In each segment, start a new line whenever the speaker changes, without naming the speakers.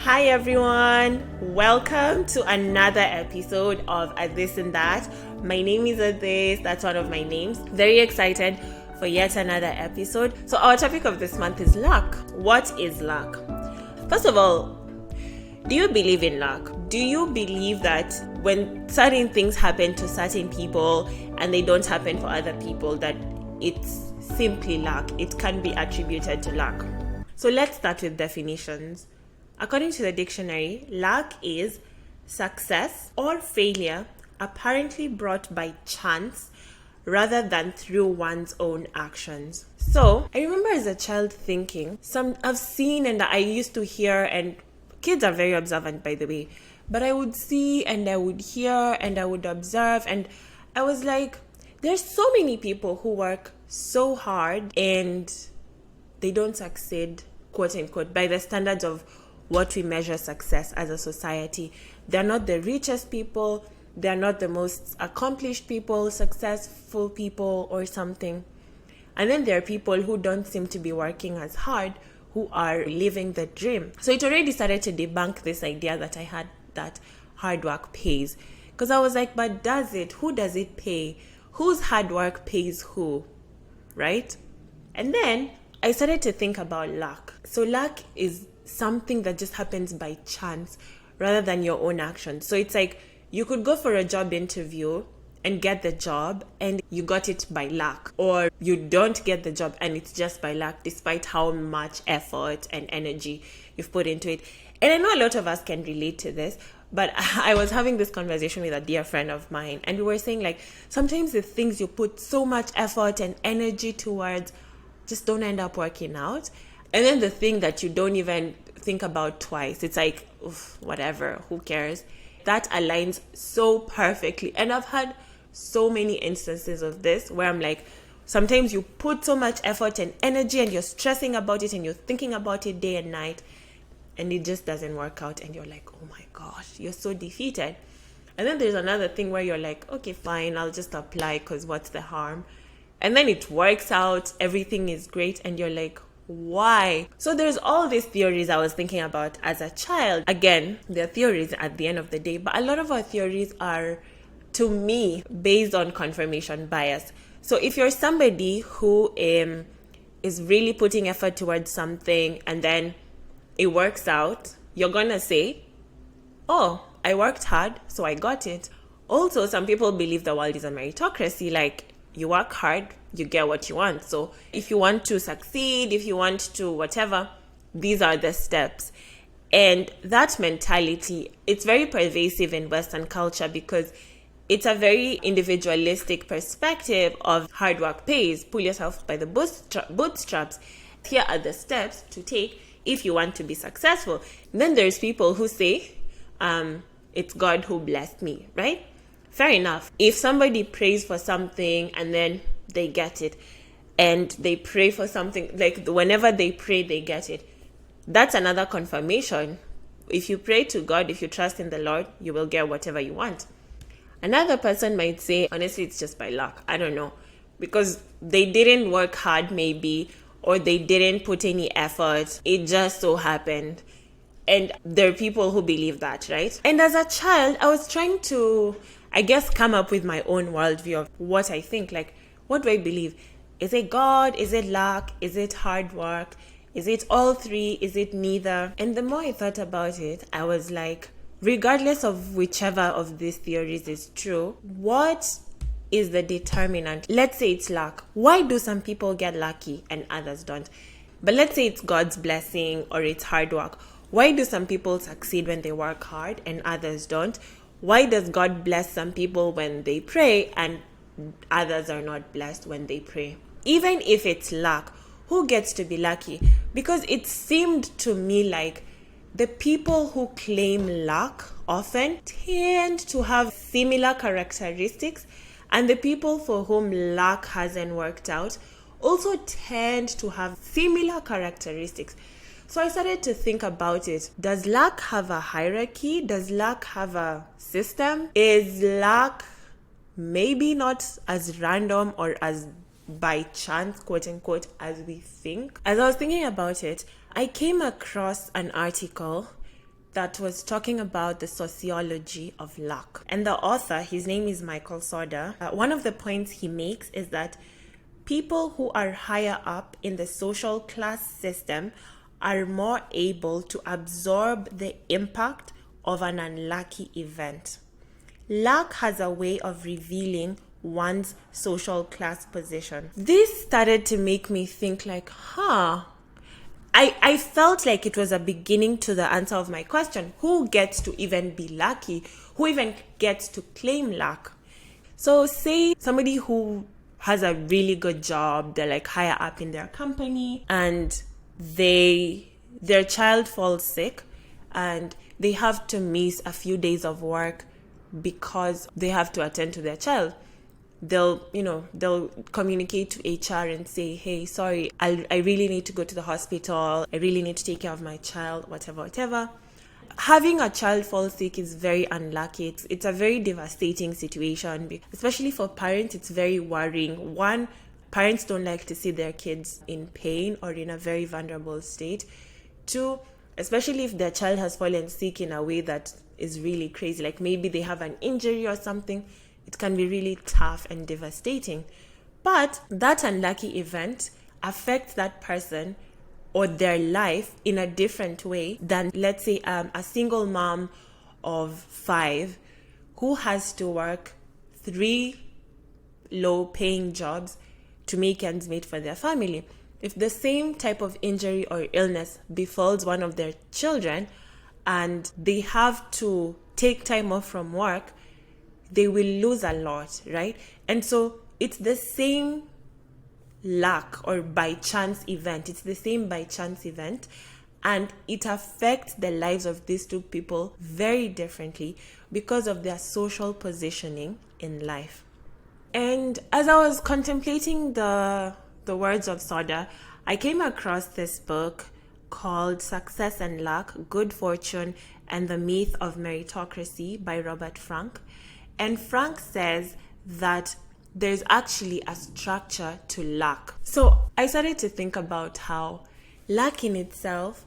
Hi everyone, welcome to another episode of A This and That. My name is A This, that's one of my names. Very excited for yet another episode. So our topic of this month is luck. What is luck? First of all, do you believe in luck? Do you believe that when certain things happen to certain people and they don't happen for other people, that it's simply luck? It can be attributed to luck. So let's start with definitions. According to the dictionary, luck is success or failure apparently brought by chance rather than through one's own actions. So, I remember as a child thinking, I've seen and I used to hear, and kids are very observant by the way, but I would see and I would hear and I would observe, and I was like, there's so many people who work so hard and they don't succeed, quote unquote, by the standards of what we measure success as a society. They're not the richest people, they're not the most accomplished people, successful people or something. And then there are people who don't seem to be working as hard, who are living the dream. So it already started to debunk this idea that I had that hard work pays. Because I was like, but does it? Who does it pay? Whose hard work pays who? Right? And then I started to think about luck. So luck is something that just happens by chance rather than your own action. So it's like you could go for a job interview and get the job and you got it by luck, or you don't get the job and it's just by luck despite how much effort and energy you've put into it. And I know a lot of us can relate to this, but I was having this conversation with a dear friend of mine and we were saying like sometimes the things you put so much effort and energy towards just don't end up working out. And then the thing that you don't even think about twice, it's like, oof, whatever, who cares? That aligns so perfectly. And I've had so many instances of this where I'm like, sometimes you put so much effort and energy and you're stressing about it and you're thinking about it day and night and it just doesn't work out and you're like, oh my gosh, you're so defeated. And then there's another thing where you're like, okay, fine, I'll just apply because what's the harm? And then it works out, everything is great and you're like, why? So there's all these theories I was thinking about as a child. Again, they're theories at the end of the day, but a lot of our theories are, to me, based on confirmation bias. So if you're somebody who is really putting effort towards something and then it works out, you're gonna say, oh, I worked hard, so I got it. Also, some people believe the world is a meritocracy, like you work hard, you get what you want. So if you want to succeed, if you want to whatever, these are the steps. And that mentality, it's very pervasive in Western culture because it's a very individualistic perspective of hard work pays. Pull yourself by the bootstraps. Here are the steps to take if you want to be successful. Then there's people who say, it's God who blessed me, right? Fair enough. If somebody prays for something and then they get it, and they pray for something, like whenever they pray, they get it, that's another confirmation. If you pray to God, if you trust in the Lord, you will get whatever you want. Another person might say, honestly, it's just by luck. I don't know. Because they didn't work hard maybe, or they didn't put any effort. It just so happened. And there are people who believe that, right? And as a child, I was trying to, I guess, come up with my own worldview of what I think. Like, what do I believe? Is it God? Is it luck? Is it hard work? Is it all three? Is it neither? And the more I thought about it, I was like, regardless of whichever of these theories is true, what is the determinant? Let's say it's luck. Why do some people get lucky and others don't? But let's say it's God's blessing or it's hard work. Why do some people succeed when they work hard and others don't? Why does God bless some people when they pray and others are not blessed when they pray? Even if it's luck, who gets to be lucky? Because it seemed to me like the people who claim luck often tend to have similar characteristics, and the people for whom luck hasn't worked out also tend to have similar characteristics. So I started to think about it. Does luck have a hierarchy? Does luck have a system? Is luck maybe not as random or as by chance, quote unquote, as we think? As I was thinking about it, I came across an article that was talking about the sociology of luck. And the author, his name is Michael Soder. One of the points he makes is that people who are higher up in the social class system are more able to absorb the impact of an unlucky event. Luck has a way of revealing one's social class position. This started to make me think like, I felt like it was a beginning to the answer of my question. Who gets to even be lucky? Who even gets to claim luck? So say somebody who has a really good job, they're like higher up in their company, and their child falls sick and they have to miss a few days of work because they have to attend to their child. They'll communicate to HR and say, hey, sorry, I really need to go to the hospital. I really need to take care of my child, whatever. Having a child fall sick is very unlucky. It's a very devastating situation, especially for parents. It's very worrying. One, parents don't like to see their kids in pain or in a very vulnerable state. Two, especially if their child has fallen sick in a way that is really crazy, like maybe they have an injury or something, it can be really tough and devastating. But that unlucky event affects that person or their life in a different way than, let's say, a single mom of 5 who has to work 3 low-paying jobs to make ends meet for their family. If the same type of injury or illness befalls one of their children and they have to take time off from work, they will lose a lot, right? And so it's the same luck or by chance event. It's the same by chance event, and it affects the lives of these two people very differently because of their social positioning in life. And as I was contemplating the words of Soda, I came across this book called Success and Luck, Good Fortune, and the Myth of Meritocracy by Robert Frank. And Frank says that there's actually a structure to luck. So I started to think about how luck in itself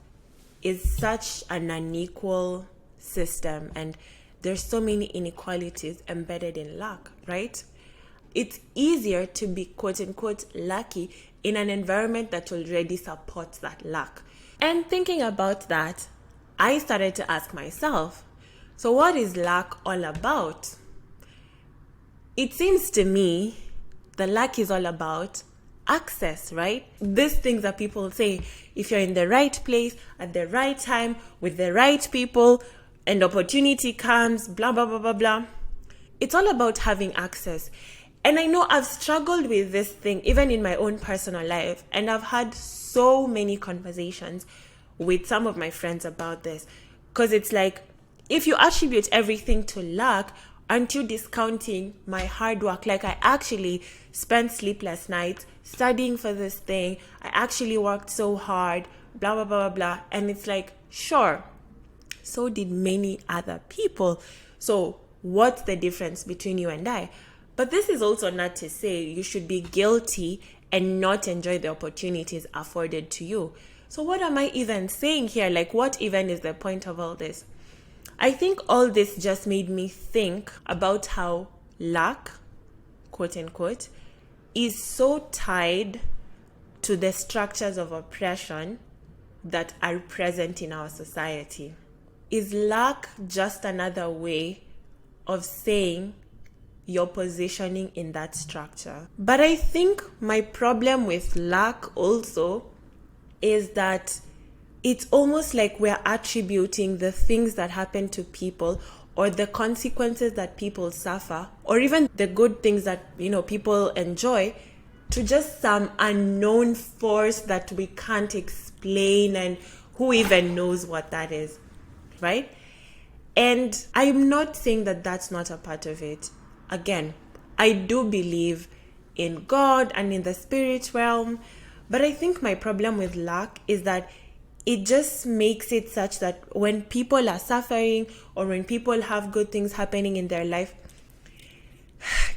is such an unequal system, and there's so many inequalities embedded in luck, right? It's easier to be quote unquote lucky in an environment that already supports that luck. And thinking about that, I started to ask myself, so what is luck all about? It seems to me the luck is all about access, right? These things that people say, if you're in the right place at the right time with the right people and opportunity comes, blah, blah, blah, blah, blah. It's all about having access. And I know I've struggled with this thing even in my own personal life, and I've had so many conversations with some of my friends about this, because it's like, if you attribute everything to luck, aren't you discounting my hard work? Like, I actually spent sleepless nights studying for this thing. I actually worked so hard, blah, blah, blah, blah, blah. And it's like, sure, so did many other people. So what's the difference between you and I? But this is also not to say you should be guilty and not enjoy the opportunities afforded to you. So what am I even saying here? Like, what even is the point of all this? I think all this just made me think about how luck, quote unquote, is so tied to the structures of oppression that are present in our society. Is luck just another way of saying your positioning in that structure? But I think my problem with luck also is that it's almost like we're attributing the things that happen to people or the consequences that people suffer, or even the good things that, people enjoy, to just some unknown force that we can't explain, and who even knows what that is, right? And I'm not saying that that's not a part of it. Again, I do believe in God and in the spirit realm, but I think my problem with luck is that it just makes it such that when people are suffering or when people have good things happening in their life,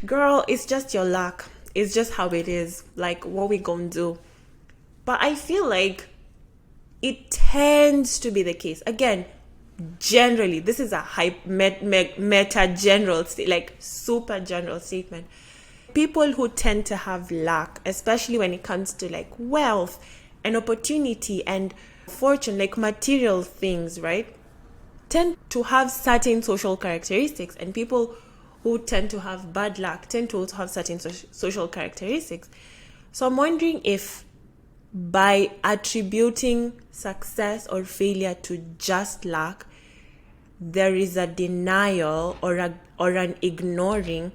girl, it's just your luck. It's just how it is. Like, what we gonna do? But I feel like it tends to be the case. Again, generally, this is a meta general, like super general statement. People who tend to have lack, especially when it comes to like wealth and opportunity and fortune, like material things, right, tend to have certain social characteristics, and people who tend to have bad luck tend to also have certain social characteristics. So I'm wondering if by attributing success or failure to just luck, there is a denial or an ignoring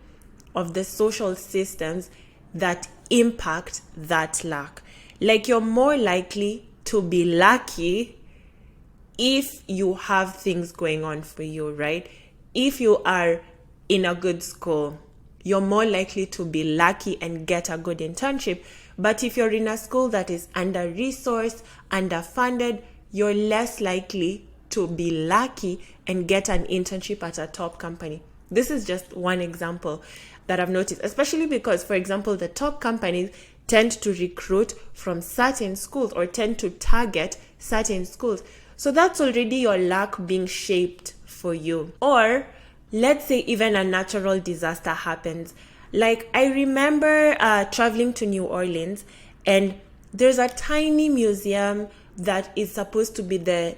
of the social systems that impact that luck. Like, you're more likely to be lucky if you have things going on for you, right? If you are in a good school, you're more likely to be lucky and get a good internship. But if you're in a school that is under-resourced, underfunded, you're less likely to be lucky and get an internship at a top company. This is just one example that I've noticed, especially because, for example, the top companies tend to recruit from certain schools or tend to target certain schools. So that's already your luck being shaped for you. Or let's say even a natural disaster happens. Like, I remember traveling to New Orleans, and there's a tiny museum that is supposed to be the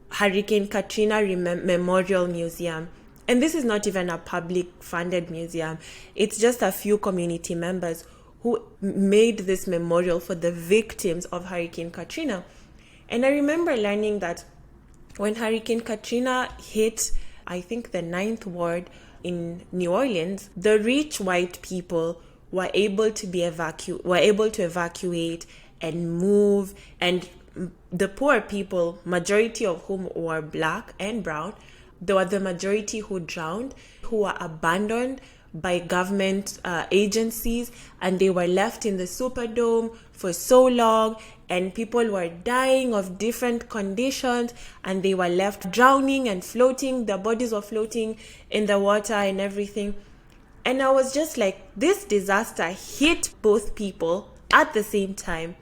Hurricane Katrina Memorial Museum. And this is not even a public funded museum. It's just a few community members who made this memorial for the victims of Hurricane Katrina. And I remember learning that when Hurricane Katrina hit, I think, the 9th ward in New Orleans, the rich white people were able to evacuate and move, and the poor people, majority of whom were black and brown, they were the majority who drowned, who were abandoned by government agencies, and they were left in the Superdome for so long, and people were dying of different conditions, and they were left drowning and floating. Their bodies were floating in the water and everything. And I was just like, this disaster hit both people at the same time.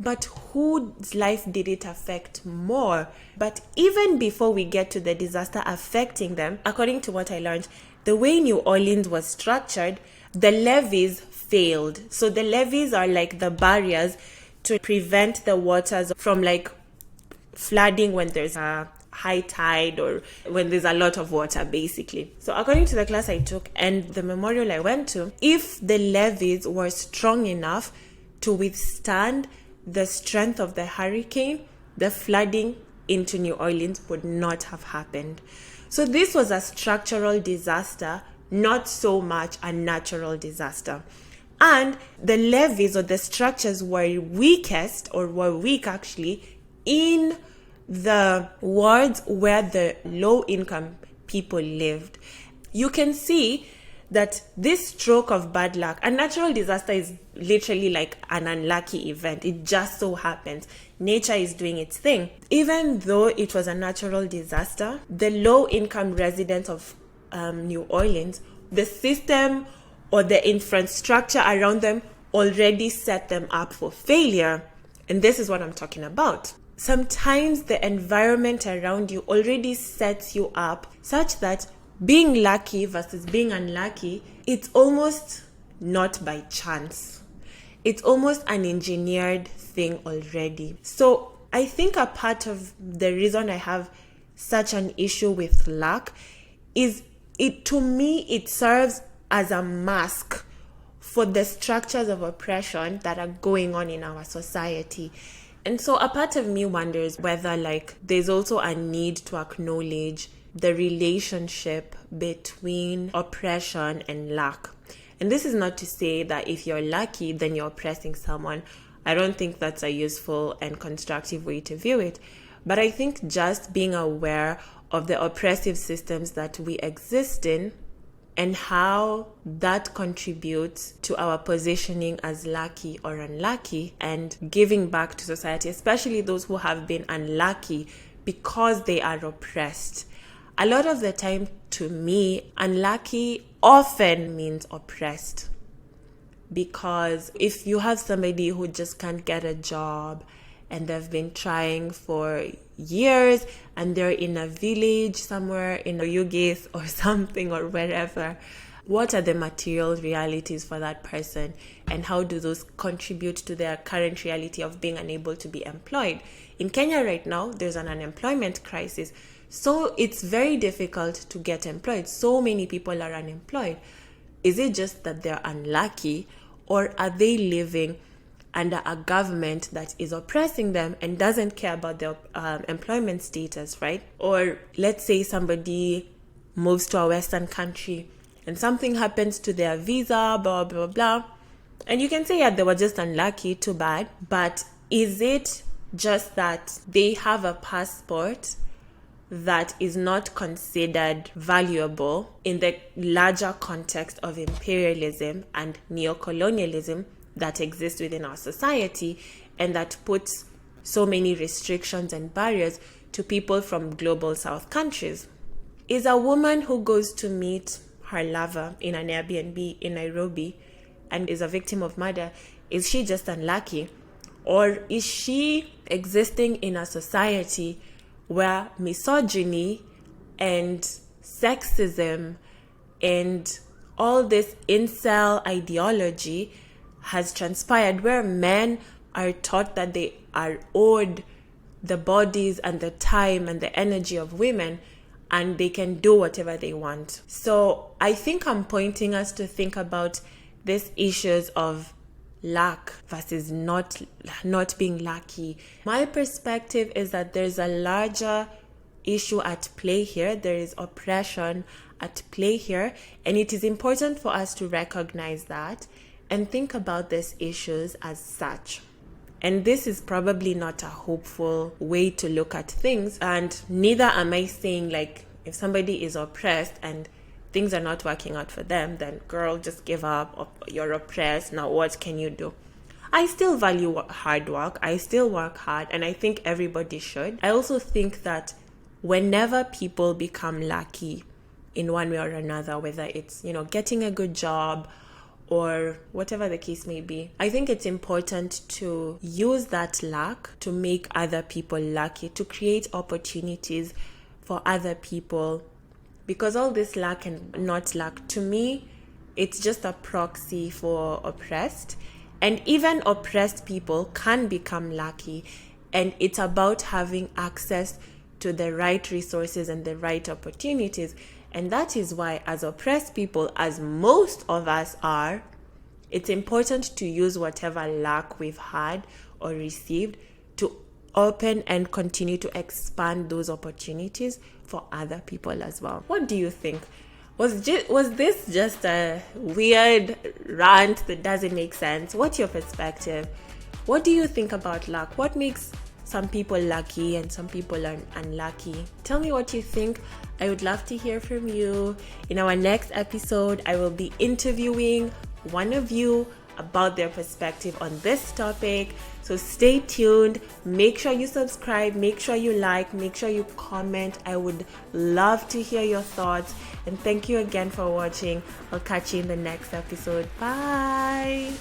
But whose life did it affect more? But even before we get to the disaster affecting them, according to what I learned, the way New Orleans was structured, the levees failed. So the levees are like the barriers to prevent the waters from like flooding when there's a high tide or when there's a lot of water, basically. So according to the class I took and the memorial I went to, if the levees were strong enough to withstand the strength of the hurricane, the flooding into New Orleans would not have happened. So this was a structural disaster, not so much a natural disaster. And the levees or the structures were weak actually in the wards where the low income people lived. You can see that this stroke of bad luck, a natural disaster is literally like an unlucky event. It just so happens. Nature is doing its thing. Even though it was a natural disaster, the low-income residents of New Orleans, the system or the infrastructure around them already set them up for failure. And this is what I'm talking about. Sometimes the environment around you already sets you up such that being lucky versus being unlucky, it's almost not by chance. It's almost an engineered thing already. So I think a part of the reason I have such an issue with luck is to me, it serves as a mask for the structures of oppression that are going on in our society. And so a part of me wonders whether there's also a need to acknowledge the relationship between oppression and luck. And this is not to say that if you're lucky, then you're oppressing someone. I don't think that's a useful and constructive way to view it. But I think just being aware of the oppressive systems that we exist in and how that contributes to our positioning as lucky or unlucky and giving back to society, especially those who have been unlucky because they are oppressed. A lot of the time, to me, unlucky often means oppressed. Because if you have somebody who just can't get a job and they've been trying for years, and they're in a village somewhere in Oyugis or something or wherever. What are the material realities for that person, and how do those contribute to their current reality of being unable to be employed? In Kenya right now, there's an unemployment crisis. So it's very difficult to get employed. So many people are unemployed. Is it just that they're unlucky, or are they living under a government that is oppressing them and doesn't care about their employment status, right? Or let's say somebody moves to a Western country and something happens to their visa, blah, blah, blah. And you can say, yeah, they were just unlucky, too bad. But is it just that they have a passport that is not considered valuable in the larger context of imperialism and neocolonialism that exists within our society, and that puts so many restrictions and barriers to people from global south countries? Is a woman who goes to meet her lover in an Airbnb in Nairobi and is a victim of murder, is she just unlucky? Or is she existing in a society where misogyny and sexism and all this incel ideology has transpired, where men are taught that they are owed the bodies and the time and the energy of women, and they can do whatever they want? So I think I'm pointing us to think about these issues of lack versus not being lucky. My perspective is that there's a larger issue at play here. There is oppression at play here, and it is important for us to recognize that and think about these issues as such. And this is probably not a hopeful way to look at things, and neither am I saying like if somebody is oppressed and things are not working out for them, then girl, just give up, you're oppressed, now what can you do? I still value hard work, I still work hard, and I think everybody should. I also think that whenever people become lucky in one way or another, whether it's, getting a good job or whatever the case may be, I think it's important to use that luck to make other people lucky, to create opportunities for other people. Because all this luck and not luck, to me, it's just a proxy for oppressed. And even oppressed people can become lucky. And it's about having access to the right resources and the right opportunities. And that is why, as oppressed people, as most of us are, it's important to use whatever luck we've had or received to open and continue to expand those opportunities for other people as well. What do you think? Was this just a weird rant that doesn't make sense? What's your perspective? What do you think about luck? What makes some people lucky and some people are unlucky? Tell me what you think. I would love to hear from you. In our next episode, I will be interviewing one of you about their perspective on this topic. So stay tuned. Make sure you subscribe. Make sure you like. Make sure you comment. I would love to hear your thoughts. And thank you again for watching. I'll catch you in the next episode. Bye.